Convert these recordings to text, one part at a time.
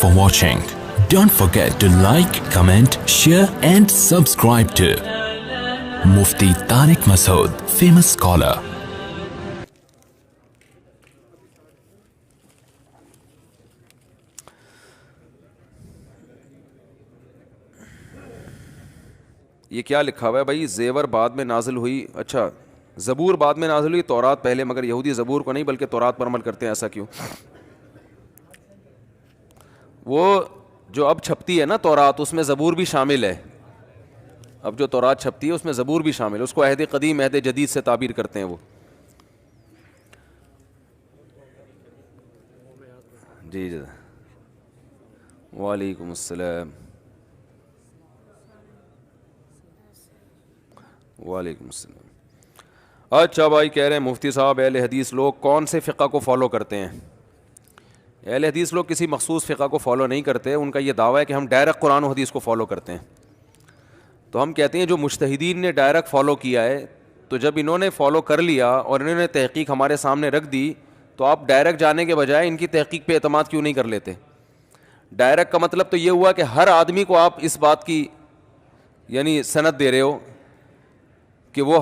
for watching. Don't forget to like, comment, share and subscribe to Mufti Tariq Masood, famous scholar. یہ کیا لکھا ہوا ہے بھائی؟ زیور بعد میں نازل ہوئی. اچھا زبور بعد میں نازل ہوئی, تورات پہلے, مگر یہودی زبور کو نہیں بلکہ تورات پر عمل کرتے ہیں, ایسا کیوں؟ وہ جو اب چھپتی ہے نا تورات, اس میں زبور بھی شامل ہے. اب جو تورات چھپتی ہے اس میں زبور بھی شامل ہے. اس کو عہد قدیم عہد جدید سے تعبیر کرتے ہیں وہ. جی جی وعلیکم السلام. وعلیکم السلام. اچھا بھائی کہہ رہے ہیں مفتی صاحب اہل حدیث لوگ کون سے فقہ کو فالو کرتے ہیں؟ اہل حدیث لوگ کسی مخصوص فقہ کو فالو نہیں کرتے. ان کا یہ دعویٰ ہے کہ ہم ڈائریکٹ قرآن و حدیث کو فالو کرتے ہیں. تو ہم کہتے ہیں جو مجتہدین نے ڈائریکٹ فالو کیا ہے, تو جب انہوں نے فالو کر لیا اور انہوں نے تحقیق ہمارے سامنے رکھ دی, تو آپ ڈائریکٹ جانے کے بجائے ان کی تحقیق پہ اعتماد کیوں نہیں کر لیتے؟ ڈائریکٹ کا مطلب تو یہ ہوا کہ ہر آدمی کو آپ اس بات کی یعنی سند دے رہے ہو کہ وہ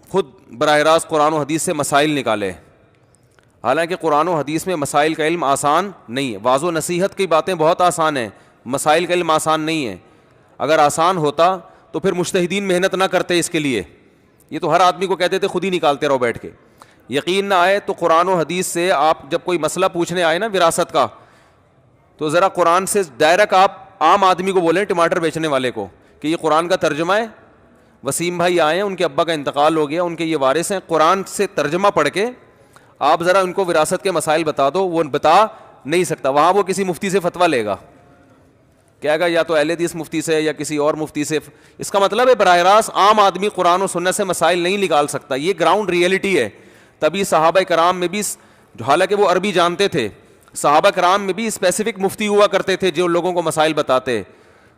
خود براہ راست قرآن و حدیث سے مسائل نکالے. حالانکہ قرآن و حدیث میں مسائل کا علم آسان نہیں ہے. واضح و نصیحت کی باتیں بہت آسان ہیں, مسائل کا علم آسان نہیں ہے. اگر آسان ہوتا تو پھر مجتہدین محنت نہ کرتے اس کے لیے. یہ تو ہر آدمی کو کہتے تھے خود ہی نکالتے رہو بیٹھ کے. یقین نہ آئے تو قرآن و حدیث سے آپ جب کوئی مسئلہ پوچھنے آئے نا وراثت کا, تو ذرا قرآن سے ڈائریکٹ آپ عام آدمی کو بولیں, ٹماٹر بیچنے والے کو, کہ یہ قرآن کا ترجمہ ہے. وسیم بھائی آئے ہیں, ان کے ابا کا انتقال ہو گیا, ان کے یہ وارث ہیں, قرآن سے ترجمہ پڑھ کے آپ ذرا ان کو وراثت کے مسائل بتا دو. وہ بتا نہیں سکتا. وہاں وہ کسی مفتی سے فتویٰ لے گا, کہے گا یا تو اہل حدیث مفتی سے یا کسی اور مفتی سے. اس کا مطلب ہے براہ راست عام آدمی قرآن و سنت سے مسائل نہیں نکال سکتا. یہ گراؤنڈ ریئلٹی ہے. تبھی صحابہ کرام میں بھی, حالانکہ وہ عربی جانتے تھے, صحابہ کرام میں بھی اسپیسیفک مفتی ہوا کرتے تھے جو لوگوں کو مسائل بتاتے.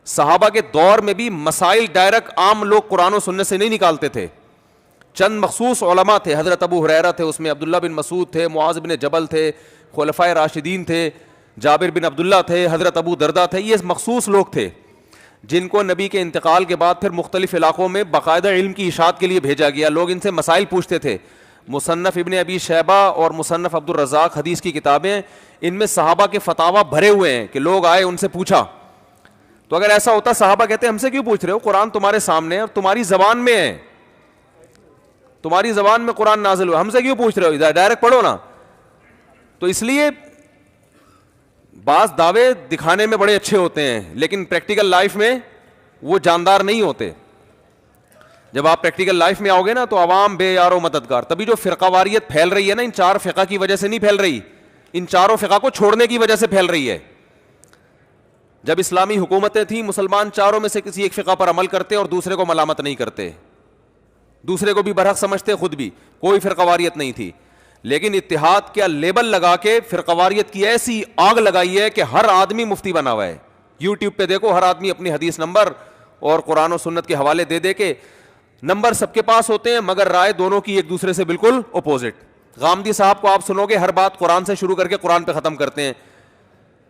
صحابہ کے دور میں بھی مسائل ڈائریکٹ عام لوگ قرآن و سنت سے نہیں نکالتے تھے. چند مخصوص علماء تھے, حضرت ابو ہریرہ تھے, اس میں عبداللہ بن مسعود تھے, معاذ بن جبل تھے, خلفائے راشدین تھے, جابر بن عبداللہ تھے, حضرت ابو دردہ تھے. یہ مخصوص لوگ تھے جن کو نبی کے انتقال کے بعد پھر مختلف علاقوں میں باقاعدہ علم کی اشاعت کے لیے بھیجا گیا. لوگ ان سے مسائل پوچھتے تھے. مصنف ابن ابی شیبہ اور مصنف عبد الرزاق حدیث کی کتابیں, ان میں صحابہ کے فتاوی بھرے ہوئے ہیں کہ لوگ آئے ان سے پوچھا. تو اگر ایسا ہوتا صحابہ کہتے ہم سے کیوں پوچھ رہے ہو, قرآن تمہارے سامنے ہے اور تمہاری زبان میں ہے, تمہاری زبان میں قرآن نازل ہوا, ہم سے کیوں پوچھ رہے ہو, ڈائریکٹ پڑھو نا. تو اس لیے بعض دعوے دکھانے میں بڑے اچھے ہوتے ہیں لیکن پریکٹیکل لائف میں وہ جاندار نہیں ہوتے. جب آپ پریکٹیکل لائف میں آؤ گے نا تو عوام بے یار و مددگار. تبھی جو فرقہ واریت پھیل رہی ہے نا, ان چار فقہ کی وجہ سے نہیں پھیل رہی, ان چاروں فقہ کو چھوڑنے کی وجہ سے پھیل رہی ہے. جب اسلامی حکومتیں تھیں, مسلمان چاروں میں سے کسی ایک فقہ پر عمل کرتے اور دوسرے کو ملامت نہیں کرتے, دوسرے کو بھی برحق سمجھتے, خود بھی, کوئی فرقہ واریت نہیں تھی. لیکن اتحاد کا لیبل لگا کے فرقہ واریت کی ایسی آگ لگائی ہے کہ ہر آدمی مفتی بنا ہوا ہے. یوٹیوب پہ دیکھو, ہر آدمی اپنی حدیث نمبر اور قرآن و سنت کے حوالے دے دے کے, نمبر سب کے پاس ہوتے ہیں مگر رائے دونوں کی ایک دوسرے سے بالکل اپوزٹ. غامدی صاحب کو آپ سنو گے ہر بات قرآن سے شروع کر کے قرآن پہ ختم کرتے ہیں,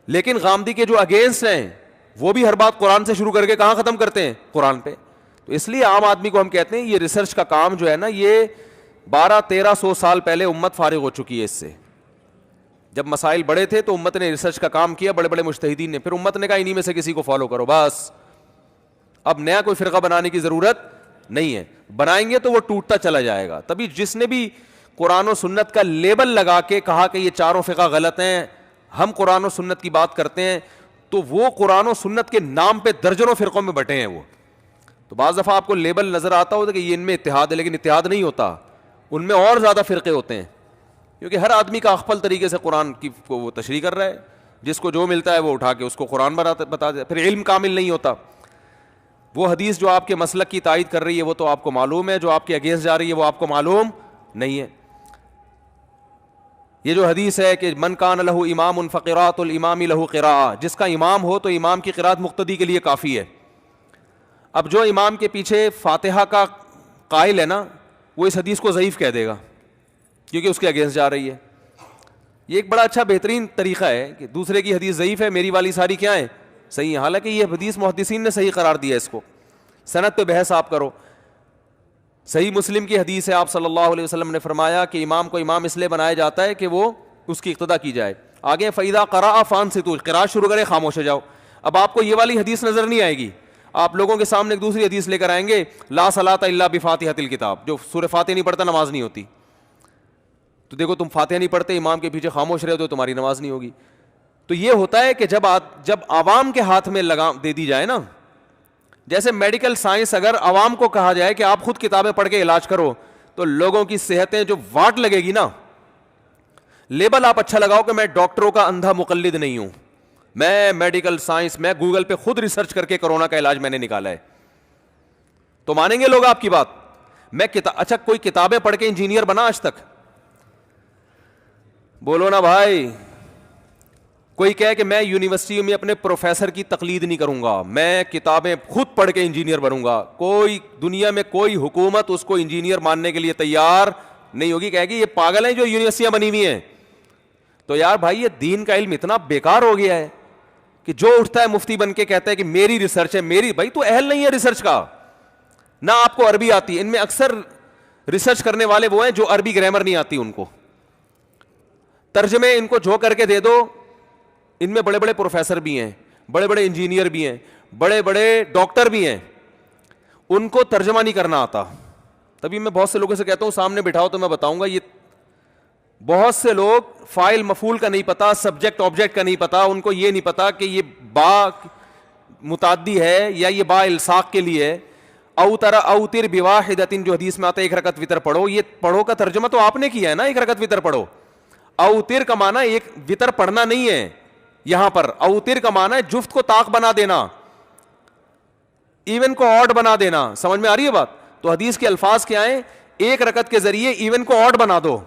لیکن غامدی کے جو اگینسٹ ہیں وہ بھی ہر بات قرآن سے شروع کر کے کہاں ختم کرتے ہیں, قرآن پہ. تو اس لیے عام آدمی کو ہم کہتے ہیں یہ ریسرچ کا کام جو ہے نا, یہ 1200-1300 سال پہلے امت فارغ ہو چکی ہے اس سے. جب مسائل بڑے تھے تو امت نے ریسرچ کا کام کیا, بڑے بڑے مجتہدین نے, پھر امت نے کہا انہی میں سے کسی کو فالو کرو بس. اب نیا کوئی فرقہ بنانے کی ضرورت نہیں ہے, بنائیں گے تو وہ ٹوٹتا چلا جائے گا. تبھی جس نے بھی قرآن و سنت کا لیبل لگا کے کہا کہ یہ چاروں فقہ غلط ہیں, ہم قرآن و سنت کی بات کرتے ہیں, تو وہ قرآن و سنت کے نام پہ درجنوں فرقوں میں بٹے ہیں وہ. تو بعض دفعہ آپ کو لیبل نظر آتا ہوتا کہ یہ ان میں اتحاد ہے, لیکن اتحاد نہیں ہوتا, ان میں اور زیادہ فرقے ہوتے ہیں, کیونکہ ہر آدمی کا اخفل طریقے سے قرآن کی کو وہ تشریح کر رہا ہے. جس کو جو ملتا ہے وہ اٹھا کے اس کو قرآن بتا دے, پھر علم کامل نہیں ہوتا. وہ حدیث جو آپ کے مسلک کی تائید کر رہی ہے وہ تو آپ کو معلوم ہے, جو آپ کے اگینسٹ جا رہی ہے وہ آپ کو معلوم نہیں ہے. یہ جو حدیث ہے کہ من کان لہ امام فقراۃ الامام لہ قراءۃ, جس کا امام ہو تو امام کی قراءت مقتدی کے لیے کافی ہے. اب جو امام کے پیچھے فاتحہ کا قائل ہے نا, وہ اس حدیث کو ضعیف کہہ دے گا کیونکہ اس کے اگینسٹ جا رہی ہے. یہ ایک بڑا اچھا بہترین طریقہ ہے کہ دوسرے کی حدیث ضعیف ہے, میری والی ساری کیا ہے, صحیح ہے. حالانکہ یہ حدیث محدثین نے صحیح قرار دیا ہے, اس کو سند پہ بحث آپ کرو. صحیح مسلم کی حدیث ہے, آپ صلی اللہ علیہ وسلم نے فرمایا کہ امام کو امام اس لیے بنایا جاتا ہے کہ وہ اس کی اقتدا کی جائے. آگے فَإِذَا قَرَأَ فَأَنصِتُوا, قراءت شروع کرے خاموش ہو جاؤ. اب آپ کو یہ والی حدیث نظر نہیں آئے گی, آپ لوگوں کے سامنے ایک دوسری حدیث لے کر آئیں گے, لا صلاۃ الا بفاتحۃ الکتاب, جو سورہ فاتحہ نہیں پڑھتا نماز نہیں ہوتی. تو دیکھو تم فاتحہ نہیں پڑھتے, امام کے پیچھے خاموش رہے تو تمہاری نماز نہیں ہوگی. تو یہ ہوتا ہے کہ جب عوام کے ہاتھ میں لگام دے دی جائے نا, جیسے میڈیکل سائنس اگر عوام کو کہا جائے کہ آپ خود کتابیں پڑھ کے علاج کرو, تو لوگوں کی صحتیں جو واٹ لگے گی نا, لیبل آپ اچھا لگاؤ کہ میں ڈاکٹروں کا اندھا مقلد نہیں ہوں, میں میڈیکل سائنس, میں گوگل پہ خود ریسرچ کر کے کورونا کا علاج میں نے نکالا ہے, تو مانیں گے لوگ آپ کی بات. میں اچھا کوئی کتابیں پڑھ کے انجینئر بنا آج تک؟ بولو نا بھائی. کوئی کہے کہ میں یونیورسٹی میں اپنے پروفیسر کی تقلید نہیں کروں گا, میں کتابیں خود پڑھ کے انجینئر بنوں گا, کوئی دنیا میں کوئی حکومت اس کو انجینئر ماننے کے لیے تیار نہیں ہوگی, کہے گی یہ پاگل ہیں جو یونیورسٹیاں بنی ہوئی ہیں. تو یار بھائی یہ دین کا علم اتنا بیکار ہو گیا ہے کہ جو اٹھتا ہے مفتی بن کے کہتا ہے کہ میری ریسرچ ہے, میری, بھائی تو اہل نہیں ہے ریسرچ کا, نہ آپ کو عربی آتی. ان میں اکثر ریسرچ کرنے والے وہ ہیں جو عربی گرامر نہیں آتی ان کو, ترجمے ان کو جو کر کے دے دو. ان میں بڑے بڑے پروفیسر بھی ہیں, بڑے بڑے انجینئر بھی ہیں, بڑے بڑے ڈاکٹر بھی ہیں, ان کو ترجمہ نہیں کرنا آتا. تبھی میں بہت سے لوگوں سے کہتا ہوں سامنے بٹھاؤ تو میں بتاؤں گا. یہ بہت سے لوگ فائل مفعول کا نہیں پتا, سبجیکٹ آبجیکٹ کا نہیں پتا, ان کو یہ نہیں پتا کہ یہ با متعدی ہے یا یہ با الساق کے لیے ہے. اوتر بواحدۃ, جو حدیث میں آتا ہے ایک رکعت وتر پڑھو, یہ پڑھو کا ترجمہ تو آپ نے کیا ہے نا, ایک رکعت وتر پڑھو. اوتر کا معنی ایک وتر پڑھنا نہیں ہے, یہاں پر اوتر کا معنی ہے جفت کو طاق بنا دینا, ایون کو آڈ بنا دینا. سمجھ میں آ رہی ہے بات؟ تو حدیث کے الفاظ کیا ہیں, ایک رکعت کے ذریعے ایون کو آڈ بنا دو.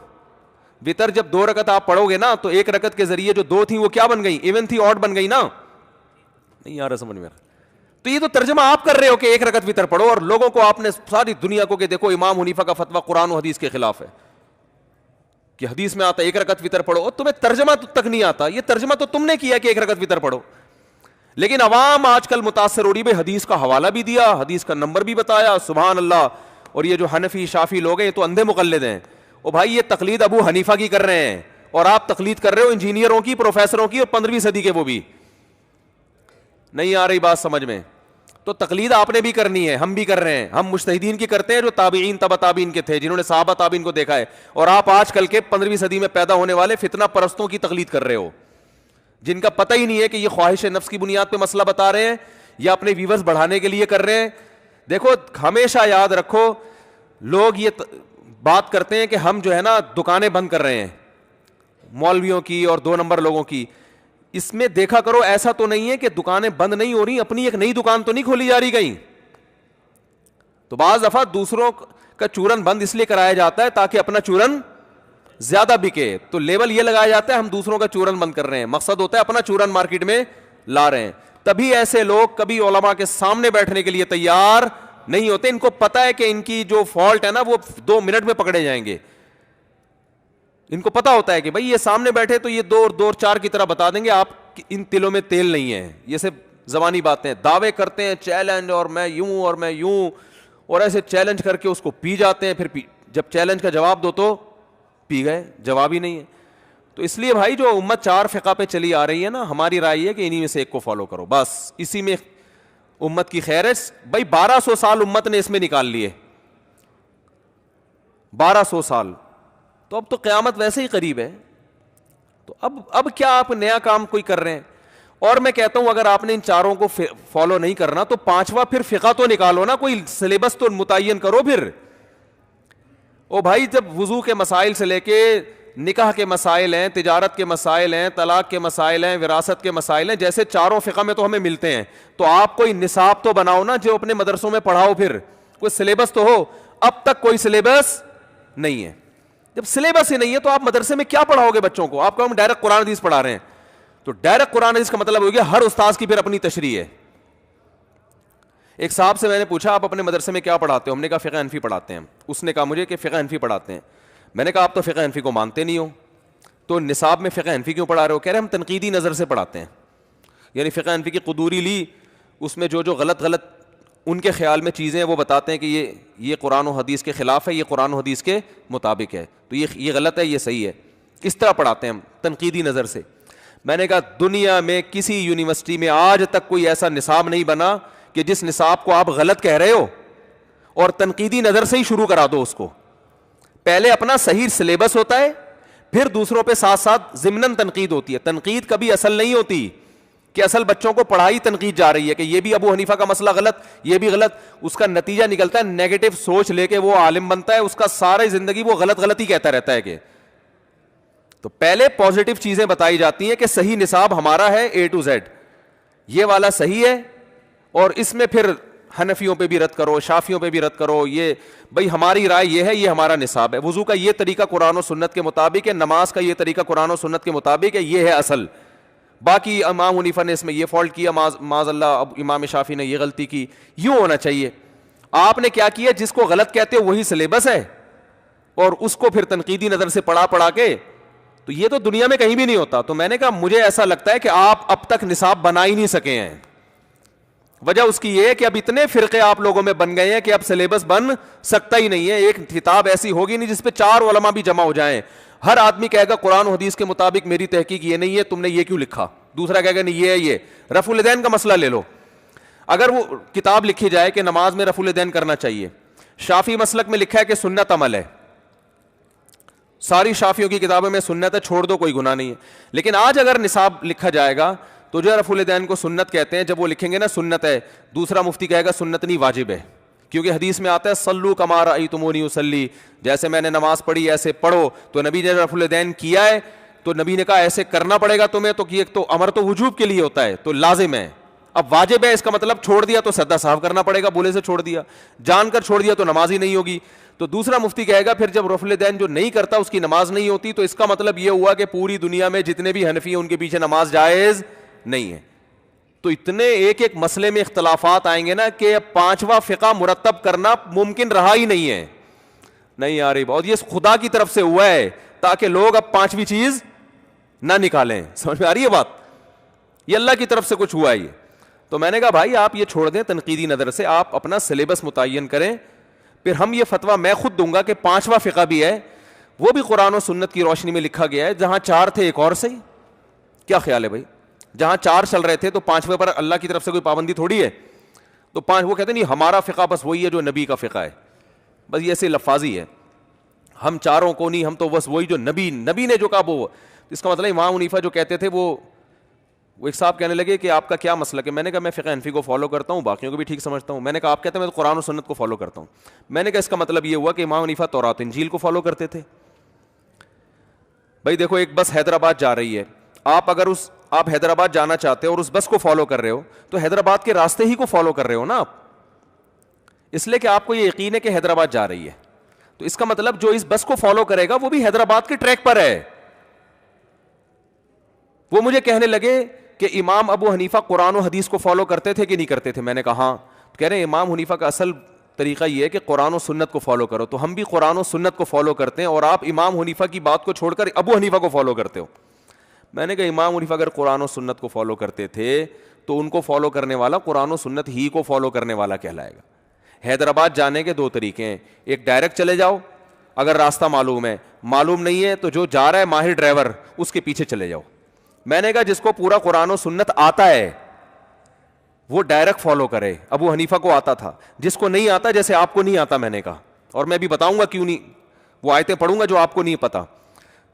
وتر جب 2 رکعت آپ پڑھو گے نا, تو ایک رکعت کے ذریعے جو 2 تھیں وہ کیا بن گئی, ایون تھی, آڈ بن گئی نا. نہیں آ رہا سمجھ میں؟ تو یہ تو ترجمہ آپ کر رہے ہو کہ ایک رکعت وتر پڑھو, اور لوگوں کو آپ نے ساری دنیا کو کہ دیکھو امام حنیفہ کا فتویٰ قرآن و حدیث کے خلاف ہے, کہ حدیث میں آتا ہے ایک رکعت وتر پڑھو, اور تمہیں ترجمہ تک نہیں آتا. یہ ترجمہ تو تم نے کیا کہ ایک رکعت وتر پڑھو. لیکن عوام آج کل متاثر ہو رہی ہے, حدیث کا حوالہ بھی دیا, حدیث کا نمبر بھی بتایا, سبحان اللہ. اور یہ جو حنفی شافی لوگ ہیں یہ تو اندھے مقلد ہیں. او بھائی یہ تقلید ابو حنیفہ کی کر رہے ہیں, اور آپ تقلید کر رہے ہو انجینئروں کی, پروفیسروں کی, اور 15ویں صدی کے. وہ بھی نہیں آ رہی بات سمجھ میں؟ تو تقلید آپ نے بھی کرنی ہے, ہم بھی کر رہے ہیں. ہم مجتہدین کی کرتے ہیں جو تابعین تبع تابعین کے تھے, جنہوں نے صحابہ تابعین کو دیکھا ہے. اور آپ آج کل کے 15ویں صدی میں پیدا ہونے والے فتنہ پرستوں کی تقلید کر رہے ہو, جن کا پتہ ہی نہیں ہے کہ یہ خواہش نفس کی بنیاد پہ مسئلہ بتا رہے ہیں یا اپنے ویورز بڑھانے کے لیے کر رہے ہیں. دیکھو ہمیشہ یاد رکھو, لوگ یہ بات کرتے ہیں کہ ہم جو ہے نا دکانیں بند کر رہے ہیں, مولویوں کی اور 2 نمبر لوگوں کی. اس میں دیکھا کرو ایسا تو نہیں ہے کہ دکانیں بند نہیں ہو رہی, اپنی ایک نئی دکان تو نہیں کھولی جا رہی کہیں. تو بعض دفعہ دوسروں کا چورن بند اس لیے کرایا جاتا ہے تاکہ اپنا چورن زیادہ بکے. تو لیبل یہ لگایا جاتا ہے ہم دوسروں کا چورن بند کر رہے ہیں, مقصد ہوتا ہے اپنا چورن مارکیٹ میں لا رہے ہیں. تبھی ایسے لوگ کبھی علماء کے سامنے بیٹھنے کے لیے تیار نہیں ہوتے. ان کو پتا ہے کہ ان کی جو فالٹ ہے نا وہ 2 منٹ میں پکڑے جائیں گے. ان کو پتا ہوتا ہے کہ بھائی یہ سامنے بیٹھے تو یہ 2 اور 4 کی طرح بتا دیں گے, آپ ان تلوں میں تیل نہیں ہے. یہ صرف زبانی باتیں, دعوے کرتے ہیں چیلنج, اور میں یوں اور میں یوں, اور ایسے چیلنج کر کے اس کو پی جاتے ہیں. پھر جب چیلنج کا جواب دو تو پی گئے, جواب ہی نہیں ہے. تو اس لیے بھائی جو امت 4 فقہ پہ چلی آ رہی ہے نا, ہماری رائے ہے کہ انہی میں سے ایک کو فالو کرو, بس اسی میں امت کی خیر ہے. بھائی 1200 سال امت نے اس میں نکال لیے, 1200 سال. تو اب تو قیامت ویسے ہی قریب ہے, تو اب کیا آپ نیا کام کوئی کر رہے ہیں؟ اور میں کہتا ہوں اگر آپ نے ان 4 کو فالو نہیں کرنا تو 5واں پھر فقہ تو نکالو نا, کوئی سلیبس تو متعین کرو پھر. او بھائی جب وضو کے مسائل سے لے کے نکاح کے مسائل ہیں, تجارت کے مسائل ہیں, طلاق کے مسائل ہیں, وراثت کے مسائل ہیں, جیسے 4 فقہ میں تو ہمیں ملتے ہیں, تو آپ کوئی نصاب تو بناؤ نا جو اپنے مدرسوں میں پڑھاؤ, پھر کوئی سلیبس تو ہو. اب تک کوئی سلیبس نہیں ہے. جب سلیبس ہی نہیں ہے تو آپ مدرسے میں کیا پڑھاؤ گے بچوں کو؟ آپ کو ہم ڈائریکٹ قرآن حدیث پڑھا رہے ہیں, تو ڈائریکٹ قرآن حدیث کا مطلب ہو گیا ہر استاذ کی پھر اپنی تشریح ہے. ایک صاحب سے میں نے پوچھا آپ اپنے مدرسے میں کیا پڑھاتے ہو؟ ہم نے کہا فقہ حنفی پڑھاتے ہیں. اس نے کہا مجھے کہ فقہ حنفی پڑھاتے ہیں. میں نے کہا آپ تو فقہ حنفی کو مانتے نہیں ہو. تو نصاب میں فقہ حنفی کیوں پڑھا رہے ہو؟ کہہ رہے ہم تنقیدی نظر سے پڑھاتے ہیں. یعنی فقہ حنفی کی قدوری لی, اس میں جو غلط ان کے خیال میں چیزیں وہ بتاتے ہیں کہ یہ قرآن و حدیث کے خلاف ہے, یہ قرآن و حدیث کے مطابق ہے, تو یہ غلط ہے, یہ صحیح ہے. اس طرح پڑھاتے ہیں ہم تنقیدی نظر سے. میں نے کہا دنیا میں کسی یونیورسٹی میں آج تک کوئی ایسا نصاب نہیں بنا کہ جس نصاب کو آپ غلط کہہ رہے ہو اور تنقیدی نظر سے ہی شروع کرا دو اس کو. پہلے اپنا صحیح سلیبس ہوتا ہے, پھر دوسروں پہ ساتھ ساتھ ضمناً تنقید ہوتی ہے. تنقید کبھی اصل نہیں ہوتی کہ اصل بچوں کو پڑھائی تنقید جا رہی ہے کہ یہ بھی ابو حنیفہ کا مسئلہ غلط, یہ بھی غلط. اس کا نتیجہ نکلتا ہے نیگیٹو سوچ لے کے وہ عالم بنتا ہے, اس کا ساری زندگی وہ غلط ہی کہتا رہتا ہے. کہ تو پہلے پازیٹیو چیزیں بتائی جاتی ہیں کہ صحیح نصاب ہمارا ہے A to Z, یہ والا صحیح ہے, اور اس میں پھر حنفیوں پہ بھی رد کرو, شافیوں پہ بھی رد کرو, یہ بھائی ہماری رائے یہ ہے, یہ ہمارا نصاب ہے. وضو کا یہ طریقہ قرآن و سنت کے مطابق ہے, نماز کا یہ طریقہ قرآن و سنت کے مطابق ہے, یہ ہے اصل. باقی امام حنیفہ نے اس میں یہ فالٹ کیا, معاذ اللہ امام شافی نے یہ غلطی کی. یوں ہونا چاہیے. آپ نے کیا کیا, جس کو غلط کہتے ہو وہی سلیبس ہے, اور اس کو پھر تنقیدی نظر سے پڑھا کے, تو یہ تو دنیا میں کہیں بھی نہیں ہوتا. تو میں نے کہا مجھے ایسا لگتا ہے کہ آپ اب تک نصاب بنا ہی نہیں سکے ہیں. وجہ اس کی یہ ہے کہ اب اتنے فرقے آپ لوگوں میں بن گئے ہیں کہ اب سلیبس بن سکتا ہی نہیں ہے. ایک کتاب ایسی ہوگی نہیں جس پہ 4 علماء بھی جمع ہو جائیں. ہر آدمی کہے گا قرآن و حدیث کے مطابق میری تحقیق یہ نہیں ہے, تم نے یہ کیوں لکھا. دوسرا کہے گا نہیں یہ ہے. یہ رفع الیدین کا مسئلہ لے لو, اگر وہ کتاب لکھی جائے کہ نماز میں رفع الیدین کرنا چاہیے, شافی مسلک میں لکھا ہے کہ سنت عمل ہے, ساری شافیوں کی کتابوں میں سنت ہے, چھوڑ دو کوئی گناہ نہیں ہے. لیکن آج اگر نصاب لکھا جائے گا تو جو رفع الیدین کو سنت کہتے ہیں, جب وہ لکھیں گے نا سنت ہے, دوسرا مفتی کہے گا سنت نہیں واجب ہے, کیونکہ حدیث میں آتا ہے صلو کما رأیتمونی اصلی, جیسے میں نے نماز پڑھی ایسے پڑھو. تو نبی نے رفع الیدین کیا ہے تو نبی نے کہا ایسے کرنا پڑے گا تمہیں, تو ایک تو امر تو وجوب کے لیے ہوتا ہے, تو لازم ہے. اب واجب ہے اس کا مطلب چھوڑ دیا تو سدا صاف کرنا پڑے گا, بولے سے چھوڑ دیا, جان کر چھوڑ دیا تو نماز ہی نہیں ہوگی. تو دوسرا مفتی کہے گا پھر جب رفع الیدین جو نہیں کرتا اس کی نماز نہیں ہوتی, تو اس کا مطلب یہ ہوا کہ پوری دنیا میں جتنے بھی حنفی ہیں ان کے پیچھے نماز جائز نہیں ہے. تو اتنے ایک مسئلے میں اختلافات آئیں گے نا کہ 5واں فقہ مرتب کرنا ممکن رہا ہی نہیں ہے. نہیں آ رہی بات, یہ خدا کی طرف سے ہوا ہے تاکہ لوگ اب 5ویں چیز نہ نکالیں. سمجھ میں آ رہی ہے بات, یہ اللہ کی طرف سے کچھ ہوا ہے یہ. تو میں نے کہا بھائی آپ یہ چھوڑ دیں تنقیدی نظر سے, آپ اپنا سلیبس متعین کریں, پھر ہم یہ فتویٰ میں خود دوں گا کہ 5واں فقہ بھی ہے, وہ بھی قرآن و سنت کی روشنی میں لکھا گیا ہے. جہاں 4 تھے ایک اور صحیح. کیا خیال ہے بھائی, جہاں 4 چل رہے تھے تو 5ویں پر اللہ کی طرف سے کوئی پابندی تھوڑی ہے. تو 5 وہ کہتے نہیں ہمارا فقہ بس وہی ہے جو نبی کا فقہ ہے, بس یہ ایسے لفاظی ہے, ہم 4 کو نہیں, ہم تو بس وہی جو نبی نے جو کہا وہ. اس کا مطلب امام حنیفہ جو کہتے تھے وہ ایک صاحب کہنے لگے کہ آپ کا کیا مسلک ہے. میں نے کہا میں فقہ حنفی کو فالو کرتا ہوں, باقیوں کو بھی ٹھیک سمجھتا ہوں. میں نے کہا آپ کہتے ہیں میں تو قرآن و سنت کو فالو کرتا ہوں. میں نے کہا اس کا مطلب یہ ہوا کہ امام حنیفہ تورات انجیل کو فالو کرتے تھے. بھائی دیکھو ایک بس حیدرآباد جا رہی ہے, آپ اگر آپ حیدرآباد جانا چاہتے ہو اور اس بس کو فالو کر رہے ہو تو حیدرآباد کے راستے ہی کو فالو کر رہے ہو نا آپ, اس لیے کہ آپ کو یہ یقین ہے کہ حیدرآباد جا رہی ہے. تو اس کا مطلب جو اس بس کو فالو کرے گا وہ بھی حیدرآباد کے ٹریک پر ہے. وہ مجھے کہنے لگے کہ امام ابو حنیفہ قرآن و حدیث کو فالو کرتے تھے کہ نہیں کرتے تھے. میں نے کہا ہاں. کہہ رہے ہیں امام حنیفہ کا اصل طریقہ یہ ہے کہ قرآن و سنت کو فالو کرو, تو ہم بھی قرآن و سنت کو فالو کرتے ہیں, اور آپ امام حنیفہ کی بات کو چھوڑ کر ابو حنیفہ کو فالو کرتے ہو. میں نے کہا امام حنیفہ اگر قرآن و سنت کو فالو کرتے تھے تو ان کو فالو کرنے والا قرآن و سنت ہی کو فالو کرنے والا کہلائے گا. حیدرآباد جانے کے 2 طریقے ہیں, ایک ڈائریکٹ چلے جاؤ اگر راستہ معلوم ہے, معلوم نہیں ہے تو جو جا رہا ہے ماہر ڈرائیور اس کے پیچھے چلے جاؤ. میں نے کہا جس کو پورا قرآن و سنت آتا ہے وہ ڈائریکٹ فالو کرے, ابو حنیفہ کو آتا تھا. جس کو نہیں آتا جیسے آپ کو نہیں آتا, میں نے کہا, اور میں بھی بتاؤں گا کیوں نہیں, وہ آیتیں پڑھوں گا جو آپ کو نہیں پتا.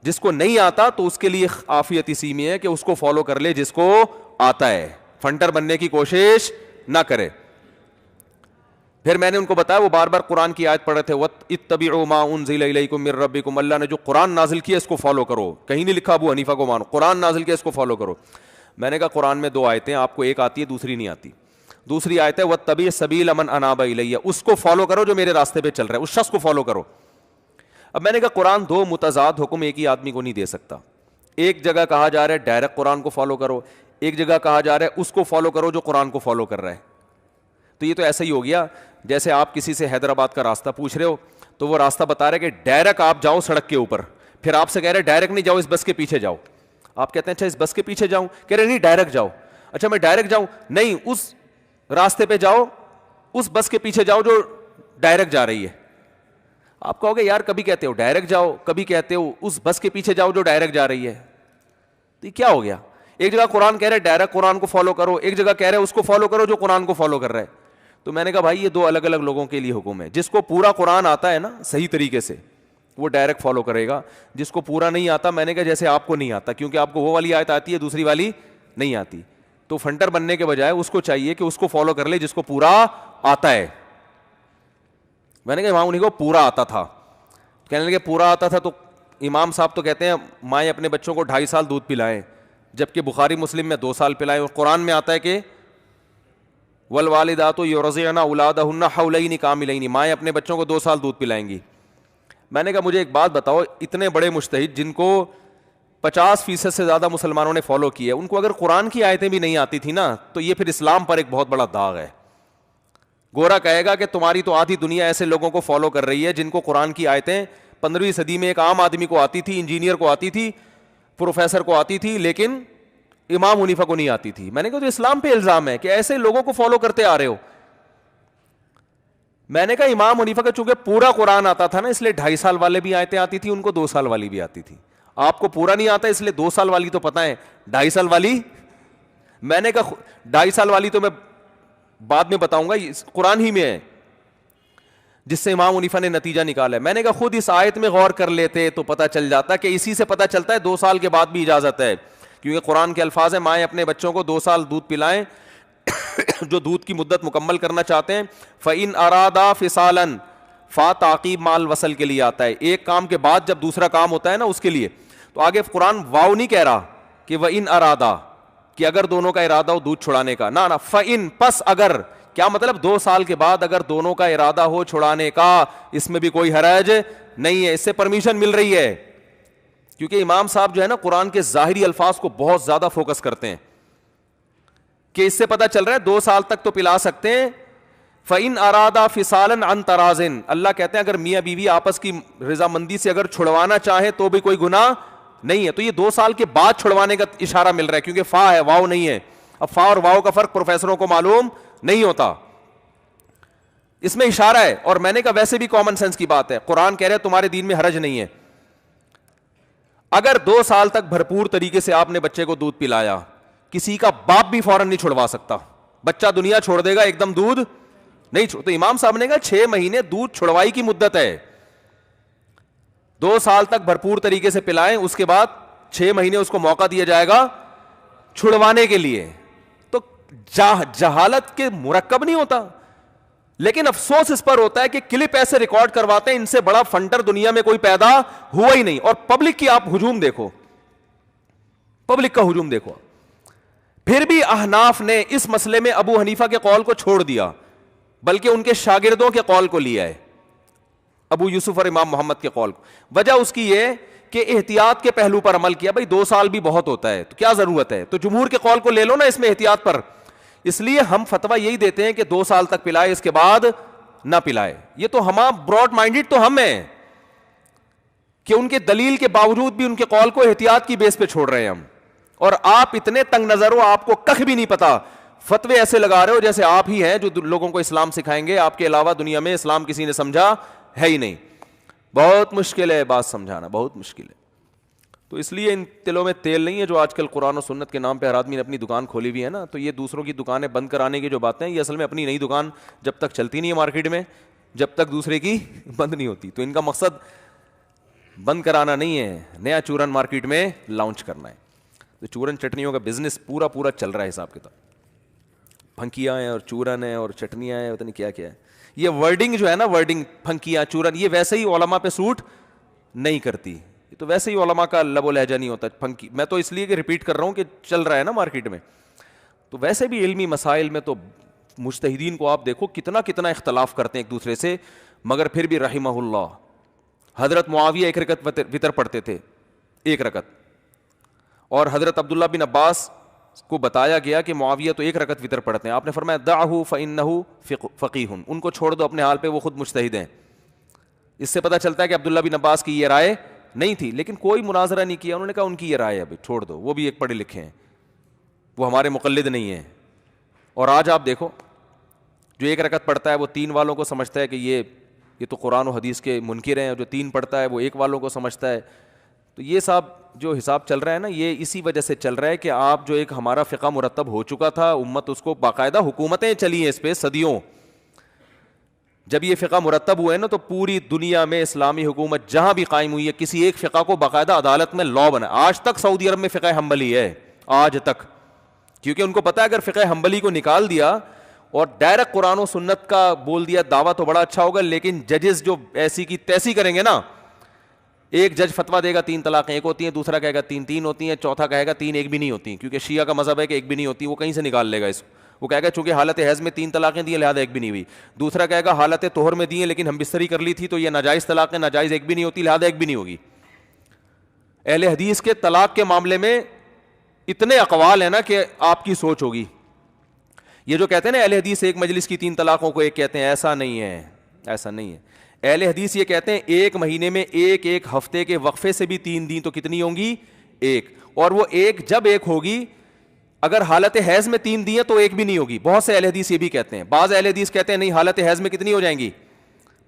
جس کو نہیں آتا تو اس کے لیے عافیت اسی میں ہے کہ اس کو فالو کر لے جس کو آتا ہے, فنٹر بننے کی کوشش نہ کرے. پھر میں نے ان کو بتایا, وہ بار بار قرآن کی آیت پڑھ رہے تھے, وَاتَّبِعُوا مَا أُنزِلَ إِلَيْكُم مِّن رَّبِّكُمْ, اللہ نے جو قرآن نازل کیا اس کو فالو کرو. کہیں نہیں لکھا ابو حنیفہ کو مانو, قرآن نازل کیا اس کو فالو کرو. میں نے کہا قرآن میں 2 آیتیں, آپ کو ایک آتی ہے دوسری نہیں آتی. دوسری آیت ہے وَاتَّبِعْ سَبِيلَ مَنْ أَنَابَ إِلَيَّ, اس کو فالو کرو جو میرے راستے پہ چل رہا ہے, اس شخص کو فالو کرو. اب میں نے کہا قرآن 2 متضاد حکم ایک ہی آدمی کو نہیں دے سکتا. ایک جگہ کہا جا رہا ہے ڈائریکٹ قرآن کو فالو کرو, ایک جگہ کہا جا رہا ہے اس کو فالو کرو جو قرآن کو فالو کر رہا ہے. تو یہ تو ایسا ہی ہو گیا جیسے آپ کسی سے حیدرآباد کا راستہ پوچھ رہے ہو تو وہ راستہ بتا رہے کہ ڈائریکٹ آپ جاؤ سڑک کے اوپر, پھر آپ سے کہہ رہے ڈائریکٹ نہیں جاؤ, اس بس کے پیچھے جاؤ. آپ کہتے ہیں اچھا اس بس کے پیچھے جاؤں, کہہ رہے نہیں ڈائریکٹ جاؤ. اچھا میں ڈائریکٹ جاؤں, نہیں اس راستے پہ جاؤ, اس بس کے پیچھے جاؤ جو ڈائریکٹ جا رہی ہے. آپ کہو گے یار کبھی کہتے ہو ڈائریکٹ جاؤ, کبھی کہتے ہو اس بس کے پیچھے جاؤ جو ڈائریکٹ جا رہی ہے, تو یہ کیا ہو گیا؟ ایک جگہ قرآن کہہ رہے ڈائریکٹ قرآن کو فالو کرو, ایک جگہ کہہ رہے اس کو فالو کرو جو قرآن کو فالو کر رہا ہے. تو میں نے کہا بھائی یہ دو الگ الگ لوگوں کے لیے حکم ہے. جس کو پورا قرآن آتا ہے نا صحیح طریقے سے وہ ڈائریکٹ فالو کرے گا, جس کو پورا نہیں آتا میں نے کہا جیسے آپ کو نہیں آتا, کیونکہ آپ کو وہ والی آیت آتی ہے دوسری والی نہیں آتی, تو فنٹر بننے کے بجائے اس کو چاہیے کہ اس کو فالو کر لے جس کو پورا آتا ہے. میں نے کہا امام انہیں کو پورا آتا تھا, کہنے لگے پورا آتا تھا, تو امام صاحب تو کہتے ہیں مائیں اپنے بچوں کو 2.5 سال دودھ پلائیں, جبکہ بخاری مسلم میں 2 سال پلائیں, اور قرآن میں آتا ہے کہ والوالدات یرضعن اولادہن حولین کاملین, مائیں اپنے بچوں کو 2 سال دودھ پلائیں گی. میں نے کہا مجھے ایک بات بتاؤ, اتنے بڑے مجتہد جن کو 50% سے زیادہ مسلمانوں نے فالو کیا, ان کو اگر قرآن کی آیتیں بھی نہیں آتی تھی نا, تو یہ پھر اسلام پر ایک بہت بڑا داغ ہے. گورا کہے گا کہ تمہاری تو آدھی دنیا ایسے لوگوں کو فالو کر رہی ہے جن کو قرآن کی آیتیں 15ویں صدی میں ایک عام آدمی کو آتی تھی, انجینئر کو آتی تھی, پروفیسر کو آتی تھی, لیکن امام حنیفہ کو نہیں آتی تھی. میں نے کہا تو اسلام پہ الزام ہے کہ ایسے لوگوں کو فالو کرتے آ رہے ہو. میں نے کہا امام حنیفہ کا چونکہ پورا قرآن آتا تھا نا, اس لیے 2.5 سال والے بھی آیتیں آتی تھی, ان کو 2 سال والی بھی آتی تھی. آپ کو پورا نہیں آتا اس لیے 2 سال والی تو پتہ ہے, 2.5 سال والی. میں نے کہا 2.5 سال والی تو میں بعد میں بتاؤں گا, قرآن ہی میں ہے جس سے امام حنیفہ نے نتیجہ نکالا ہے. میں نے کہا خود اس آیت میں غور کر لیتے تو پتہ چل جاتا کہ اسی سے پتہ چلتا ہے 2 سال کے بعد بھی اجازت ہے, کیونکہ قرآن کے الفاظ ہیں مائیں اپنے بچوں کو 2 سال دودھ پلائیں جو دودھ کی مدت مکمل کرنا چاہتے ہیں. فَإِنْ أَرَادَا فِصَالًا, فا تعقیب مال وصل کے لیے آتا ہے, ایک کام کے بعد جب دوسرا کام ہوتا ہے نا اس کے لیے. تو آگے قرآن واو نہیں کہہ رہا کہ وَإِنْ أَرَادَا کہ اگر دونوں کا ارادہ ہو دودھ چھڑانے کا, نہ فَإِنْ پس اگر, کیا مطلب 2 سال کے بعد اگر دونوں کا ارادہ ہو چھڑانے کا, اس میں بھی کوئی حرج نہیں ہے, اس سے پرمیشن مل رہی ہے. کیونکہ امام صاحب جو ہے نا قرآن کے ظاہری الفاظ کو بہت زیادہ فوکس کرتے ہیں کہ اس سے پتہ چل رہا ہے 2 سال تک تو پلا سکتے ہیں. فَإِنْ أَرَادَا فِصَالًا عَنْ تَرَاضٍ, اللہ کہتے ہیں اگر میاں بیوی آپس کی رضامندی سے اگر چھڑوانا چاہے تو بھی کوئی گناہ نہیں ہے. تو یہ 2 سال کے بعد چھڑوانے کا اشارہ مل رہا ہے, کیونکہ فا ہے واو نہیں ہے. اب فا اور واو کا فرق پروفیسروں کو معلوم نہیں ہوتا, اس میں اشارہ ہے. اور میں نے کہا ویسے بھی کامن سینس کی بات ہے, قرآن کہہ رہے تمہارے دین میں حرج نہیں ہے. اگر 2 سال تک بھرپور طریقے سے آپ نے بچے کو دودھ پلایا, کسی کا باپ بھی فوراً نہیں چھڑوا سکتا, بچہ دنیا چھوڑ دے گا ایک دم دودھ نہیں چھوڑ. تو امام صاحب نے کہا 6 مہینے دودھ چھڑوائی کی مدت ہے, 2 سال تک بھرپور طریقے سے پلائیں, اس کے بعد 6 مہینے اس کو موقع دیا جائے گا چھڑوانے کے لیے. تو جہالت کے مرکب نہیں ہوتا, لیکن افسوس اس پر ہوتا ہے کہ کلپ ایسے ریکارڈ کرواتے ہیں, ان سے بڑا فنٹر دنیا میں کوئی پیدا ہوا ہی نہیں. اور پبلک کی آپ ہجوم دیکھو, پبلک کا ہجوم دیکھو. پھر بھی احناف نے اس مسئلے میں ابو حنیفہ کے قول کو چھوڑ دیا, بلکہ ان کے شاگردوں کے قول کو لیا ہے, ابو یوسف اور امام محمد کے قول کو. وجہ اس کی یہ کہ احتیاط کے پہلو پر عمل کیا. بھائی 2 سال بھی بہت ہوتا ہے تو کیا ضرورت ہے, تو جمہور کے قول کو لے لو نا اس میں احتیاط پر. اس لیے ہم فتویٰ یہی دیتے ہیں کہ 2 سال تک پلائے, اس کے بعد نہ پلائے. یہ تو ہم براڈ مائنڈیڈ تو ہم ہیں کہ ان کے دلیل کے باوجود بھی ان کے قول کو احتیاط کی بیس پہ چھوڑ رہے ہیں ہم, اور آپ اتنے تنگ نظر ہو, آپ کو کخ بھی نہیں پتا, فتوے ایسے لگا رہے ہو جیسے آپ ہی ہیں جو لوگوں کو اسلام سکھائیں گے. آپ کے علاوہ دنیا میں اسلام کسی نے سمجھا ہے ہی نہیں. بہت مشکل ہے بات سمجھانا, بہت مشکل ہے. تو اس لیے ان دلوں میں تیل نہیں ہے جو آج کل قرآن و سنت کے نام پہ ہر آدمی نے اپنی دکان کھولی ہوئی ہے نا. تو یہ دوسروں کی دکانیں بند کرانے کی جو باتیں ہیں, یہ اصل میں اپنی نئی دکان جب تک چلتی نہیں ہے مارکیٹ میں, جب تک دوسرے کی بند نہیں ہوتی. تو ان کا مقصد بند کرانا نہیں ہے, نیا چورن مارکیٹ میں لانچ کرنا ہے. تو چورن چٹنیوں کا بزنس پورا چل رہا ہے حساب کتاب. پھنکیاں ہیں اور چورن ہیں اور چٹنیاں ہیں, پتہ نہیں کیا کیا ہے. یہ ورڈنگ جو ہے نا, ورڈنگ پھنکیاں چورن, یہ ویسے ہی علماء پہ سوٹ نہیں کرتی. یہ تو ویسے ہی علماء کا لب و لہجہ نہیں ہوتا پھنکی. میں تو اس لیے کہ ریپیٹ کر رہا ہوں کہ چل رہا ہے نا مارکیٹ میں. تو ویسے بھی علمی مسائل میں تو مجتہدین کو آپ دیکھو کتنا اختلاف کرتے ہیں ایک دوسرے سے, مگر پھر بھی رحمہ اللہ. حضرت معاویہ 1 رکعت وتر پڑھتے تھے, 1 رکعت, اور حضرت عبداللہ بن عباس کو بتایا گیا کہ معاویہ تو 1 رکعت وتر پڑھتے ہیں. آپ نے فرمایا دعہ فإنہ فقیہ, ان کو چھوڑ دو اپنے حال پہ, وہ خود مجتہد ہیں. اس سے پتہ چلتا ہے کہ عبداللہ بن عباس کی یہ رائے نہیں تھی, لیکن کوئی مناظرہ نہیں کیا. انہوں نے کہا ان کی یہ رائے ہے, ابھی چھوڑ دو, وہ بھی ایک پڑھے لکھے ہیں, وہ ہمارے مقلد نہیں ہیں. اور آج آپ دیکھو جو ایک رکعت پڑھتا ہے وہ 3 والوں کو سمجھتا ہے کہ یہ تو قرآن و حدیث کے منکر ہیں, اور جو 3 پڑھتا ہے وہ 1 والوں کو سمجھتا ہے. تو یہ صاحب جو حساب چل رہا ہے نا, یہ اسی وجہ سے چل رہا ہے کہ آپ جو ایک ہمارا فقہ مرتب ہو چکا تھا, امت اس کو باقاعدہ حکومتیں چلی ہیں اس پہ صدیوں. جب یہ فقہ مرتب ہوئے نا تو پوری دنیا میں اسلامی حکومت جہاں بھی قائم ہوئی ہے, کسی ایک فقہ کو باقاعدہ عدالت میں لا بنا. آج تک سعودی عرب میں فقہ حنبلی ہے, آج تک, کیونکہ ان کو پتا ہے اگر فقہ حنبلی کو نکال دیا اور ڈائریکٹ قرآن و سنت کا بول دیا, دعویٰ تو بڑا اچھا ہوگا, لیکن ججز جو ایسی کی تیسی کریں گے نا, ایک جج فتویٰ دے گا 3 طلاقیں 1 ہوتی ہیں, دوسرا کہے گا 3 ہوتی ہیں, چوتھا کہے گا 3 1 بھی نہیں ہوتی, کیونکہ شیعہ کا مذہب ہے کہ 1 بھی نہیں ہوتی, وہ کہیں سے نکال لے گا اس کو. وہ کہے گا چونکہ حالت حیض میں 3 طلاقیں دی لہٰذا 1 بھی نہیں ہوئی. دوسرا کہے گا حالت طہر میں دی ہیں لیکن ہم بستری کر لی تھی تو یہ ناجائز طلاقیں, ناجائز 1 بھی نہیں ہوتی لہٰذا 1 بھی نہیں ہوگی. اہل حدیث کے طلاق کے معاملے میں اتنے اقوال ہیں نا کہ آپ کی سوچ ہوگی. یہ جو کہتے ہیں نا اہل حدیث ایک مجلس کی 3 طلاقوں کو ایک کہتے ہیں, ایسا نہیں ہے, ایسا نہیں ہے. اہل حدیث یہ کہتے ہیں ایک مہینے میں ایک ہفتے کے وقفے سے بھی 3 دیں تو کتنی ہوں گی, 1, اور وہ جب 1 ہوگی اگر حالت حیض میں 3 دیں تو 1 بھی نہیں ہوگی. بہت سے اہل حدیث یہ بھی کہتے ہیں. بعض اہل حدیث کہتے ہیں نہیں حالت حیض میں کتنی ہو جائیں گی,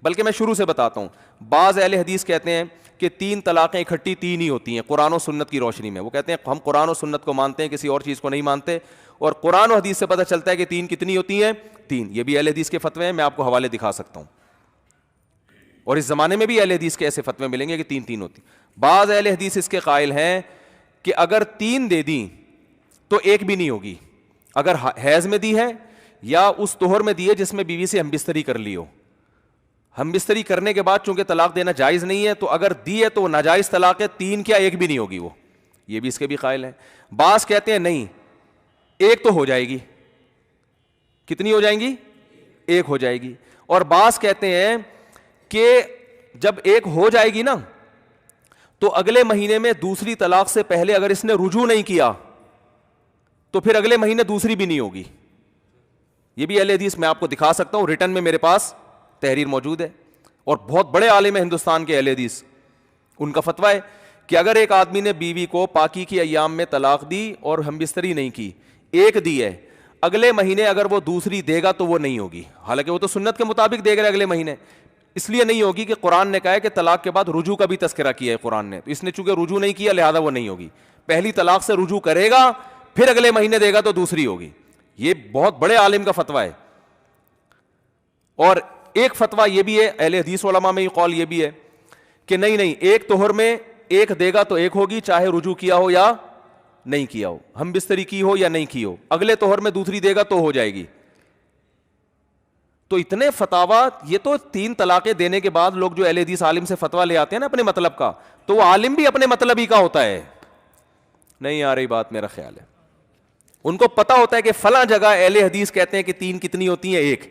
بلکہ میں شروع سے بتاتا ہوں. بعض اہل حدیث کہتے ہیں کہ 3 طلاقیں اکٹھی 3 ہی ہوتی ہیں قرآن و سنت کی روشنی میں. وہ کہتے ہیں ہم قرآن و سنت کو مانتے ہیں, کسی اور چیز کو نہیں مانتے, اور قرآن و حدیث سے پتہ چلتا ہے کہ 3 کتنی ہوتی ہیں, 3. یہ بھی اہل حدیث کے فتوے ہیں, میں آپ کو حوالے دکھا سکتا ہوں, اور اس زمانے میں بھی اہل حدیث کے ایسے فتوے ملیں گے کہ 3 ہوتی. بعض اہل حدیث اس کے قائل ہیں کہ اگر 3 دے دیں تو 1 بھی نہیں ہوگی, اگر حیض میں دی ہے یا اس طہر میں دی ہے جس میں بیوی سے ہم بستری کر لی ہو. ہم بستری کرنے کے بعد چونکہ طلاق دینا جائز نہیں ہے تو اگر دی ہے تو وہ ناجائز طلاق ہے, 3 کیا 1 بھی نہیں ہوگی وہ. یہ بھی اس کے بھی قائل ہیں. بعض کہتے ہیں نہیں 1 تو ہو جائے گی, کتنی ہو جائیں گی, 1 ہو جائے گی. اور بعض کہتے ہیں کہ جب 1 ہو جائے گی نا تو اگلے مہینے میں دوسری طلاق سے پہلے اگر اس نے رجوع نہیں کیا تو پھر اگلے مہینے دوسری بھی نہیں ہوگی. یہ بھی اہل حدیث میں آپ کو دکھا سکتا ہوں, ریٹن میں میرے پاس تحریر موجود ہے, اور بہت بڑے عالم ہیں ہندوستان کے اہل حدیث. ان کا فتویٰ ہے کہ اگر ایک آدمی نے بیوی کو پاکی کی ایام میں طلاق دی اور ہم بستری نہیں کی, 1 دی ہے, اگلے مہینے اگر وہ دوسری دے گا تو وہ نہیں ہوگی, حالانکہ وہ تو سنت کے مطابق دے گا اگلے مہینے. اس لیے نہیں ہوگی کہ قرآن نے کہا ہے کہ طلاق کے بعد رجوع کا بھی تذکرہ کیا ہے قرآن نے, تو اس نے چونکہ رجوع نہیں کیا لہذا وہ نہیں ہوگی. پہلی طلاق سے رجوع کرے گا پھر اگلے مہینے دے گا تو دوسری ہوگی. یہ بہت بڑے عالم کا فتویٰ ہے. اور ایک فتویٰ یہ بھی ہے اہل حدیث علماء میں یہ قول یہ بھی ہے کہ نہیں 1 طہر میں 1 دے گا تو 1 ہوگی, چاہے رجوع کیا ہو یا نہیں کیا ہو, ہم بستری کی ہو یا نہیں کی ہو, اگلے طہر میں دوسری دے گا تو ہو جائے گی. تو اتنے فتاوا, یہ تو 3 طلاقیں دینے کے بعد لوگ جو اہل حدیث عالم سے فتویٰ لے آتے ہیں نا اپنے مطلب کا, تو وہ عالم بھی اپنے مطلب ہی کا ہوتا ہے. نہیں آ رہی بات, میرا خیال ہے ان کو پتا ہوتا ہے کہ فلاں جگہ اہل حدیث کہتے ہیں کہ 3 کتنی ہوتی ہیں, 1.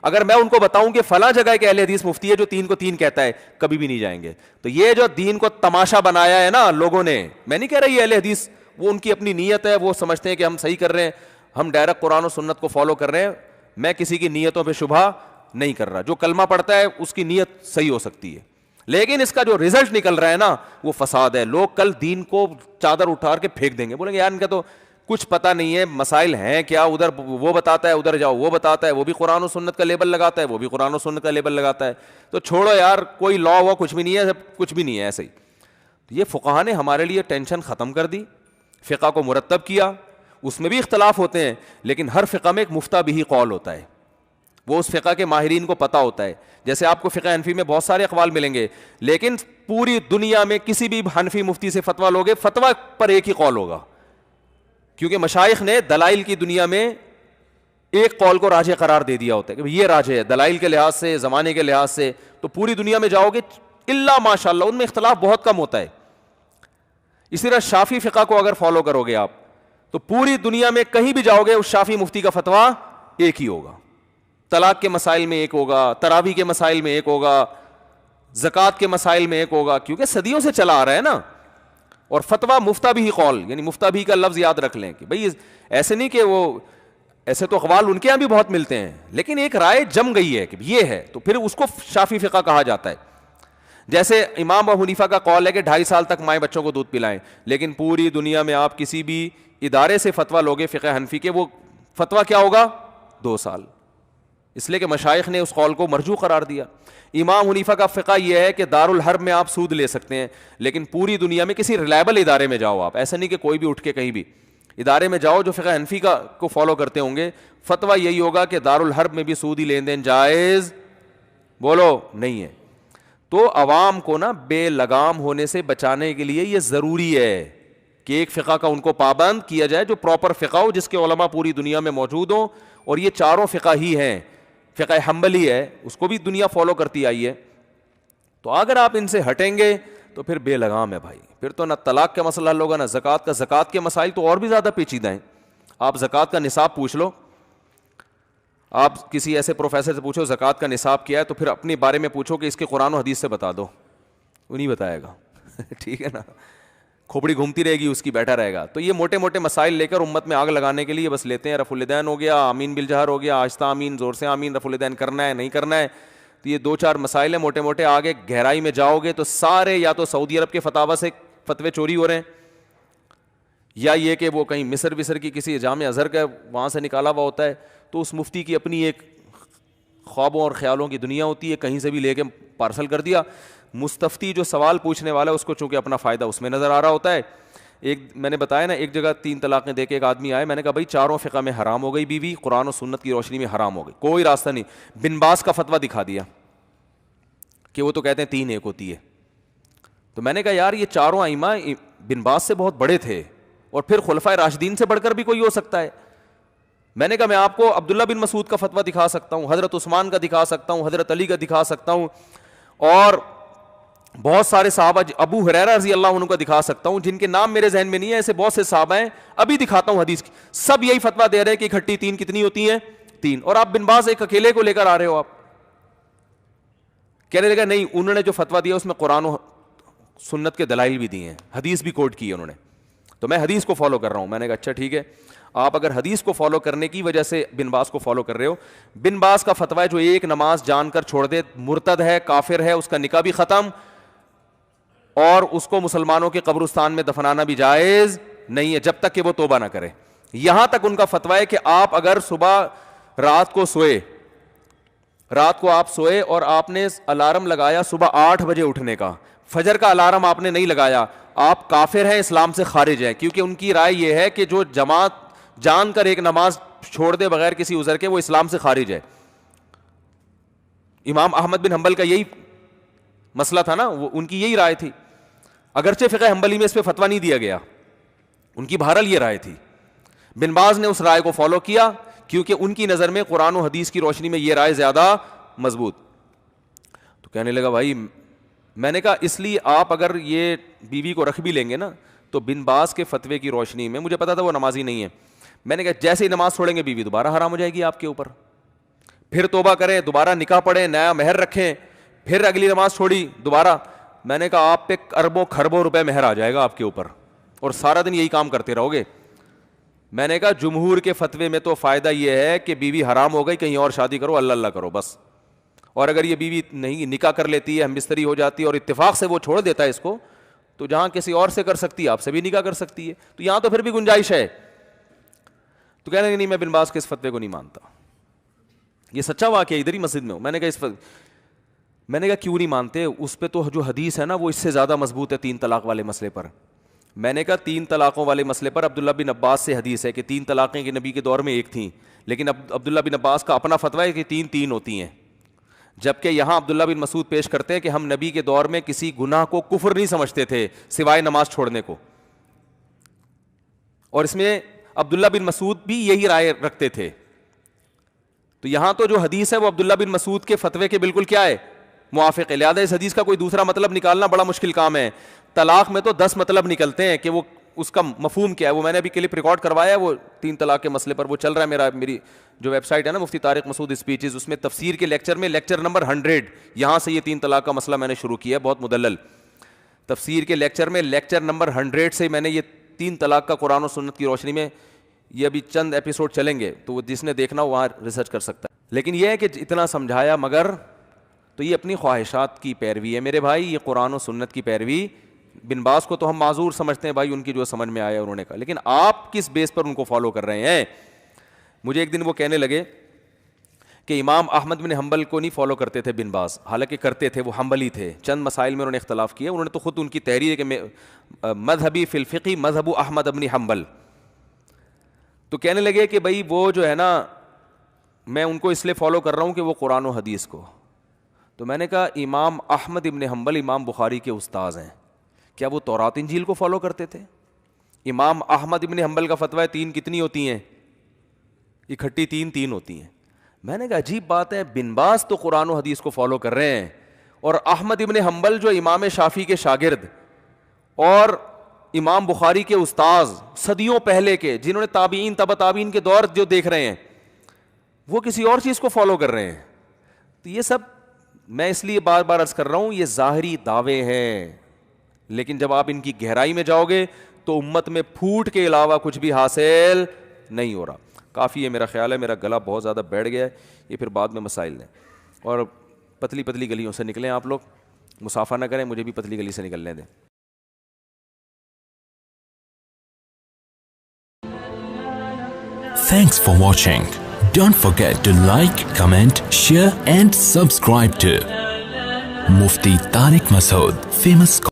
اگر میں ان کو بتاؤں کہ فلاں جگہ ایک اہل حدیث مفتی ہے جو 3 کو 3 کہتا ہے, کبھی بھی نہیں جائیں گے. تو یہ جو دین کو تماشا بنایا ہے نا لوگوں نے, میں نہیں کہہ رہا یہ اہل حدیث, وہ ان کی اپنی نیت ہے, وہ سمجھتے ہیں کہ ہم صحیح کر رہے ہیں, ہم ڈائریکٹ قرآن و سنت کو فالو کر رہے ہیں. میں کسی کی نیتوں پہ شبہ نہیں کر رہا, جو کلمہ پڑھتا ہے اس کی نیت صحیح ہو سکتی ہے, لیکن اس کا جو رزلٹ نکل رہا ہے نا وہ فساد ہے. لوگ کل دین کو چادر اٹھا کے پھینک دیں گے, بولیں گے یار ان کا تو کچھ پتہ نہیں ہے, مسائل ہیں کیا, ادھر وہ بتاتا ہے, ادھر جاؤ وہ بتاتا ہے, وہ بھی قرآن و سنت کا لیبل لگاتا ہے, وہ بھی قرآن و سنت کا لیبل لگاتا ہے. تو چھوڑو یار, کوئی لا ہوا کچھ بھی نہیں ہے, کچھ بھی نہیں ہے, ایسے ہی. یہ فقہا نے ہمارے لیے ٹینشن ختم کر دی, فقہ کو مرتب کیا. اس میں بھی اختلاف ہوتے ہیں لیکن ہر فقہ میں ایک مفتہ بھی قول ہوتا ہے, وہ اس فقہ کے ماہرین کو پتہ ہوتا ہے. جیسے آپ کو فقہ حنفی میں بہت سارے اقوال ملیں گے, لیکن پوری دنیا میں کسی بھی حنفی مفتی سے فتویٰ لوگے, فتویٰ پر ایک ہی قول ہوگا, کیونکہ مشائخ نے دلائل کی دنیا میں ایک قول کو راجح قرار دے دیا ہوتا ہے کہ یہ راجح ہے دلائل کے لحاظ سے, زمانے کے لحاظ سے. تو پوری دنیا میں جاؤ گے الا ماشاء اللہ ان میں اختلاف بہت کم ہوتا ہے. اسی طرح شافی فقہ کو اگر فالو کرو گے آپ تو پوری دنیا میں کہیں بھی جاؤ گے اس شافی مفتی کا فتویٰ ایک ہی ہوگا. طلاق کے مسائل میں ایک ہوگا, تراویح کے مسائل میں ایک ہوگا, زکوٰۃ کے مسائل میں ایک ہوگا, کیونکہ صدیوں سے چلا آ رہا ہے نا. اور فتویٰ مفتہ بھی قول, یعنی مفتہ بھی کا لفظ یاد رکھ لیں کہ بھئی ایسے نہیں کہ وہ, ایسے تو اقوال ان کے یہاں بھی بہت ملتے ہیں لیکن ایک رائے جم گئی ہے کہ یہ ہے, تو پھر اس کو شافی فقہ کہا جاتا ہے. جیسے امام ابو حنیفہ کا قول ہے کہ 2.5 سال تک مائیں بچوں کو دودھ پلائیں، لیکن پوری دنیا میں آپ کسی بھی ادارے سے فتویٰ لوگے فقہ حنفی کے، وہ فتویٰ کیا ہوگا؟ 2 سال، اس لیے کہ مشائخ نے اس قول کو مرجوح قرار دیا۔ امام حنیفہ کا فقہ یہ ہے کہ دارالحرب میں آپ سود لے سکتے ہیں، لیکن پوری دنیا میں کسی ریلائبل ادارے میں جاؤ آپ، ایسا نہیں کہ کوئی بھی اٹھ کے کہیں بھی ادارے میں جاؤ جو فقہ حنفی کا کو فالو کرتے ہوں گے، فتویٰ یہی ہوگا کہ دارالحرب میں بھی سودی لین دین جائز بولو نہیں ہے۔ تو عوام کو نا بے لگام ہونے سے بچانے کے لیے یہ ضروری ہے کہ ایک فقہ کا ان کو پابند کیا جائے جو پراپر فقہ ہو، جس کے علماء پوری دنیا میں موجود ہوں، اور یہ چاروں فقہ ہی ہیں۔ فقہ حنبلی ہے، اس کو بھی دنیا فالو کرتی آئی ہے، تو اگر آپ ان سے ہٹیں گے تو پھر بے لگام ہے بھائی، پھر تو نہ طلاق کا مسئلہ حل ہوگا نہ زکوٰۃ کا۔ زکوٰۃ کے مسائل تو اور بھی زیادہ پیچیدہ ہیں، آپ زکوٰۃ کا نصاب پوچھ لو، آپ کسی ایسے پروفیسر سے پوچھو زکوٰۃ کا نصاب کیا ہے، تو پھر اپنے بارے میں پوچھو کہ اس کے قرآن و حدیث سے بتا دو، وہ نہیں بتائے گا ٹھیک ہے نا، کھوپڑی گھومتی رہے گی اس کی، بیٹھا رہے گا۔ تو یہ موٹے موٹے مسائل لے کر امت میں آگ لگانے کے لیے بس لیتے ہیں، رفع الیدین ہو گیا، آمین بالجہر ہو گیا، آہستہ آمین، زور سے آمین، رفع الیدین کرنا ہے نہیں کرنا ہے، تو یہ 2-4 مسائل ہیں موٹے موٹے، آگے گہرائی میں جاؤ گے تو سارے یا تو سعودی عرب کے فتاوی سے فتوے چوری ہو رہے ہیں، یا یہ کہ وہ کہیں مصر کی کسی جامع ازہر کا وہاں سے نکالا ہوا ہوتا ہے، تو اس مفتی کی اپنی ایک خوابوں اور خیالوں کی دنیا ہوتی ہے، کہیں سے بھی لے کے پارسل کر دیا۔ مستفتی جو سوال پوچھنے والا ہے اس کو چونکہ اپنا فائدہ اس میں نظر آ رہا ہوتا ہے۔ ایک میں نے بتایا نا، ایک جگہ 3 طلاقیں دے کے ایک آدمی آئے، میں نے کہا بھائی چاروں فقہ میں حرام ہو گئی بیوی، قرآن و سنت کی روشنی میں حرام ہو گئی، کوئی راستہ نہیں۔ بن باز کا فتویٰ دکھا دیا کہ وہ تو کہتے ہیں 3 ایک ہوتی ہے، تو میں نے کہا یار یہ چاروں ائمہ بن باز سے بہت بڑے تھے، اور پھر خلفائے راشدین سے بڑھ کر بھی کوئی ہو سکتا ہے۔ میں نے کہا میں آپ کو عبداللہ بن مسعود کا فتویٰ دکھا سکتا ہوں، حضرت عثمان کا دکھا سکتا ہوں، حضرت علی کا دکھا سکتا ہوں، اور بہت سارے صحابہ، ابو ہریرہ رضی اللہ عنہ کا دکھا سکتا ہوں، جن کے نام میرے ذہن میں نہیں ہے، ایسے بہت سے صحابہ ہیں، ابھی دکھاتا ہوں حدیث کی، سب یہی فتویٰ دے رہے ہیں کہ اکٹھی 3 کتنی ہوتی ہیں؟ 3، اور آپ بن باز ایک اکیلے کو لے کر آ رہے ہو۔ آپ کہنے لگا نہیں، انہوں نے جو فتویٰ دیا اس میں قرآن و سنت کے دلائل بھی دیے ہیں، حدیث بھی کوٹ کی ہے انہوں نے، تو میں حدیث کو فالو کر رہا ہوں۔ میں نے کہا اچھا ٹھیک ہے، آپ اگر حدیث کو فالو کرنے کی وجہ سے بن باز کو فالو کر رہے ہو، بن باز کا فتویٰ ہے جو ایک نماز جان کر چھوڑ دے مرتد ہے، کافر ہے، اس کا نکاح بھی ختم، اور اس کو مسلمانوں کے قبرستان میں دفنانا بھی جائز نہیں ہے جب تک کہ وہ توبہ نہ کرے۔ یہاں تک ان کا فتویٰ ہے کہ آپ اگر صبح رات کو آپ سوئے اور آپ نے الارم لگایا صبح 8 بجے اٹھنے کا، فجر کا الارم آپ نے نہیں لگایا، آپ کافر ہیں، اسلام سے خارج ہیں، کیونکہ ان کی رائے یہ ہے کہ جو جماعت جان کر ایک نماز چھوڑ دے بغیر کسی عذر کے، وہ اسلام سے خارج ہے۔ امام احمد بن حنبل کا یہی مسئلہ تھا نا، وہ ان کی یہی رائے تھی، اگرچہ فقہ حنبلی میں اس پہ فتویٰ نہیں دیا گیا، ان کی بہرحال یہ رائے تھی۔ بن باز نے اس رائے کو فالو کیا کیونکہ ان کی نظر میں قرآن و حدیث کی روشنی میں یہ رائے زیادہ مضبوط۔ تو کہنے لگا بھائی، میں نے کہا اس لیے آپ اگر یہ بیوی کو رکھ بھی لیں گے نا تو بن باز کے فتوے کی روشنی میں، مجھے پتا تھا وہ نمازی نہیں ہے، میں نے کہا جیسے ہی نماز چھوڑیں گے بیوی دوبارہ حرام ہو جائے گی آپ کے اوپر، پھر توبہ کریں، دوبارہ نکاح پڑھیں، نیا مہر رکھیں، پھر اگلی نماز چھوڑی دوبارہ، میں نے کہا آپ پہ اربوں کھربوں روپے مہر آ جائے گا آپ کے اوپر، اور سارا دن یہی کام کرتے رہو گے۔ میں نے کہا جمہور کے فتوے میں تو فائدہ یہ ہے کہ بیوی حرام ہو گئی، کہیں اور شادی کرو، اللہ اللہ کرو بس، اور اگر یہ بیوی نہیں نکاح کر لیتی ہے، ہم بستری ہو جاتی ہے اور اتفاق سے وہ چھوڑ دیتا ہے اس کو، تو جہاں کسی اور سے کر سکتی ہے آپ سے بھی نکاح کر سکتی ہے، تو یہاں تو پھر بھی گنجائش ہے۔ تو کہنے لگے نہیں، میں بن باز کے اس فتوے کو نہیں مانتا، یہ سچا واقعہ، ادھر ہی مسجد میں ہوں۔ میں نے کہا کیوں نہیں مانتے؟ اس پہ تو جو حدیث ہے نا وہ اس سے زیادہ مضبوط ہے 3 طلاق والے مسئلے پر۔ میں نے کہا 3 طلاقوں والے مسئلے پر عبداللہ بن عباس سے حدیث ہے کہ 3 طلاقیں کہ نبی کے دور میں 1 تھیں، لیکن عبداللہ بن عباس کا اپنا فتویٰ ہے کہ 3 ہوتی ہیں، جبکہ یہاں عبداللہ بن مسعود پیش کرتے ہیں کہ ہم نبی کے دور میں کسی گناہ کو کفر نہیں سمجھتے تھے سوائے نماز چھوڑنے کو، اور اس میں عبداللہ بن مسعود بھی یہی رائے رکھتے تھے۔ تو یہاں تو جو حدیث ہے وہ عبداللہ بن مسعود کے فتوے کے بالکل کیا ہے؟ موافق ہے، لہٰذا اس حدیث کا کوئی دوسرا مطلب نکالنا بڑا مشکل کام ہے۔ طلاق میں تو 10 مطلب نکلتے ہیں کہ وہ اس کا مفہوم کیا ہے، وہ میں نے ابھی کلپ ریکارڈ کروایا ہے، وہ 3 طلاق کے مسئلے پر وہ چل رہا ہے، میری جو ویب سائٹ ہے نا مفتی طارق مسعود اسپیچز، اس میں تفسیر کے لیکچر میں لیکچر نمبر 100 یہاں سے یہ 3 طلاق کا مسئلہ میں نے شروع کیا ہے، بہت مدلل تفسیر کے لیکچر میں لیکچر نمبر 100 سے میں نے یہ 3 طلاق کا قرآن و سنت کی روشنی میں، یہ ابھی چند ایپیسوڈ چلیں گے تو وہ جس نے دیکھنا وہاں ریسرچ کر سکتا ہے۔ لیکن یہ ہے کہ اتنا سمجھایا مگر تو یہ اپنی خواہشات کی پیروی ہے میرے بھائی, یہ قرآن و سنت کی پیروی. بن باز کو تو ہم معذور سمجھتے ہیں بھائی, ان کی جو سمجھ میں آیا انہوں نے کہا, لیکن آپ کس بیس پر ان کو فالو کر رہے ہیں؟ مجھے ایک دن وہ کہنے لگے کہ امام احمد بن حنبل کو نہیں فالو کرتے تھے بن باز, حالانکہ کرتے تھے, وہ حنبلی تھے, چند مسائل میں انہوں نے اختلاف کیا. انہوں نے تو خود ان کی تحریر ہے کہ مذہبی فی الفقہ مذہب احمد بن حنبل. تو کہنے لگے کہ بھائی وہ جو ہے نا, میں ان کو اس لیے فالو کر رہا ہوں کہ وہ قرآن و حدیث کو. تو میں نے کہا امام احمد ابن حنبل امام بخاری کے استاذ ہیں, کیا وہ تورات انجیل کو فالو کرتے تھے؟ امام احمد ابن حنبل کا فتویٰ ہے 3 کتنی ہوتی ہیں؟ اکٹھی 3 ہوتی ہیں. میں نے کہا عجیب بات ہے, بن باز تو قرآن و حدیث کو فالو کر رہے ہیں, اور احمد ابن حنبل جو امام شافعی کے شاگرد اور امام بخاری کے استاذ صدیوں پہلے کے, جنہوں نے تابعین تبع تابعین کے دور جو دیکھ رہے ہیں, وہ کسی اور چیز کو فالو کر رہے ہیں. تو یہ سب میں اس لیے بار بار عرض کر رہا ہوں, یہ ظاہری دعوے ہیں, لیکن جب آپ ان کی گہرائی میں جاؤ گے تو امت میں پھوٹ کے علاوہ کچھ بھی حاصل نہیں ہو رہا. کافی ہے میرا خیال ہے, میرا گلا بہت زیادہ بیٹھ گیا ہے, یہ پھر بعد میں مسائل ہیں. اور پتلی پتلی گلیوں سے نکلیں, آپ لوگ مسافہ نہ کریں, مجھے بھی پتلی گلی سے نکلنے دیں. Thanks for watching. Don't forget to like, comment, share and subscribe to Mufti Tariq Masood, famous